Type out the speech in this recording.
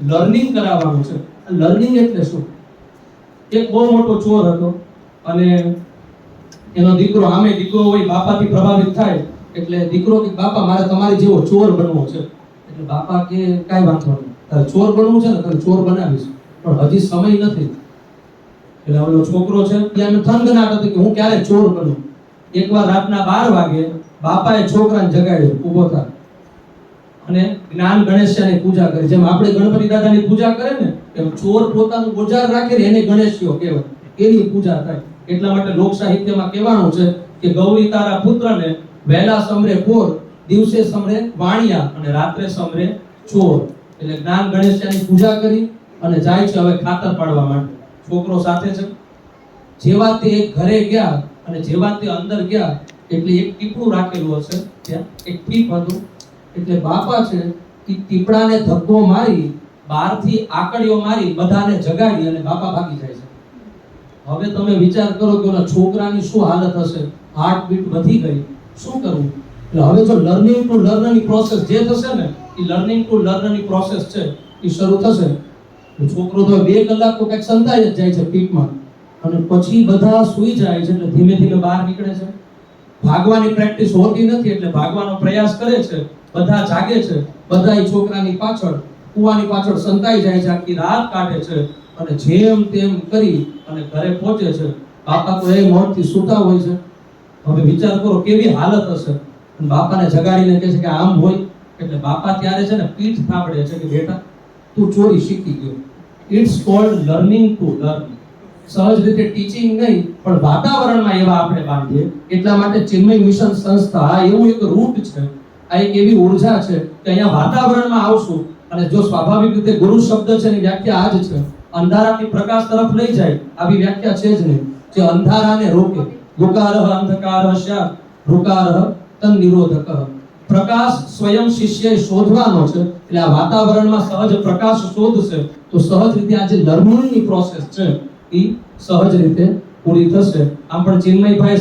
Learning કરાવવાનું છે. Learning એટલે શું? એક બહુ મોટો ચોર હતો અને એનો દીકરો, આમે દીકરો હોય બાપાથી પ્રભાવિત થાય એટલે દીકરો કે બાપા મારે તમારી જેવો ચોર બનવો છે. એટલે બાપા કે કાઈ વાંધો નહીં, તારે ચોર બનવું છે ને તને ચોર બનાવીશ, પણ હજી સમય નથી. એટલે ઓલો છોકરો છે ત્યાં થનગનાટ હતો કે હું ક્યારે ચોર બનું. એકવાર રાતના 12 વાગે બાપાએ છોકરાને જગાડ્યો, ઊભો થા અને જ્ઞાન ગણેશની પૂજા કરી. જેમ આપણે ગણપતિ દાદાની પૂજા કરે ને એમ ચોર પોતાનું ઓજાર રાખે ને એને ગણેશિયો કહેવાય, એની પૂજા થાય. એટલા માટે લોક સાહિત્યમાં કહેવાનું છે કે ગૌરી તારા પુત્રને વહેલા સમરે કોર, દિવસે સમરે વાણિયા અને રાત્રે સમરે ચોર. એટલે જ્ઞાન ગણેશની પૂજા કરી અને જાય છે હવે ખાતર પાડવા માટે. છોકરો સાથે છે. જેવા તે એક ઘરે ગયા અને જેવા તે અંદર ગયા એટલે એક ટીપું રાખેલું હશે, ત્યાં એક ટીપ હતું. એટલે બાપા છે એ ટીપડાને ધક્કો મારી બહારથી આકડીઓ મારી બધાને જગાડી અને બાપા ભાગી જાય છે. હવે તમે વિચાર કરો કે ઓલા છોકરાની શું હાલત હશે, હાર્ટ બીટ વધી ગઈ, શું કરવું? એટલે હવે જો લર્નિંગ ટુ લર્નની પ્રોસેસ જે થશે ને એ લર્નિંગ ટુ લર્નની પ્રોસેસ છે એ શરૂ થશે. છોકરો તો 2 કલાક તો કંઈક સંતાઈ જ જાય છે પીઠમાં અને પછી બધા સૂઈ જાય છે એટલે ધીમે ધીમે બહાર નીકળે છે. ભાગવાની પ્રેક્ટિસ હોતી નથી એટલે ભાગવાનો પ્રયાસ કરે છે. બધા જાગે છે, બધા એ છોકરાની પાછળ કુવાની પાછળ સંતાઈ જાય છે, આખી રાત કાઢે છે અને જેમ તેમ કરી અને ઘરે પહોંચે છે. બાપા તો એ મોડથી સૂતા હોય છે. હવે વિચાર કરો કેવી હાલત હશે. બાપાને જગાડીને કહે છે કે આમ હોય એટલે બાપા ત્યારે છે ને પીઠ થાપડે છે કે બેટા તું ચોરી શીખી ગયો. It's called learning to learn. સહજ રીતે ટીચિંગ નહીં પણ વાતાવરણમાં એવા આપણે બાંધીએ. એટલા માટે ચિન્મય મિશન સંસ્થા આ એવું એક રૂટ છે, આ એક એવી ઉર્જા છે કે અહીંયા વાતાવરણમાં આવશું અને જો સ્વાભાવિક રીતે ગુરુ શબ્દ છે એની વ્યાખ્યા આ જ છે, અંધારાથી પ્રકાશ તરફ લઈ જાય આવી વ્યાખ્યા છે જ નહીં. જે અંધારાને રોકે, ગુકારઃ અંધકારઃ સ્યાત્ ઋકારઃ તન નિરોધકઃ. પ્રકાશ સ્વયં શિષ્યએ શોધવાનો છે. એટલે આ વાતાવરણમાં સહજ પ્રકાશ શોધશે તો સહજ રીતે આ જે લર્નિંગની પ્રોસેસ છે એ સહજ રીતે પૂરી થશે. આમ પણ ચિન્મયભાઈ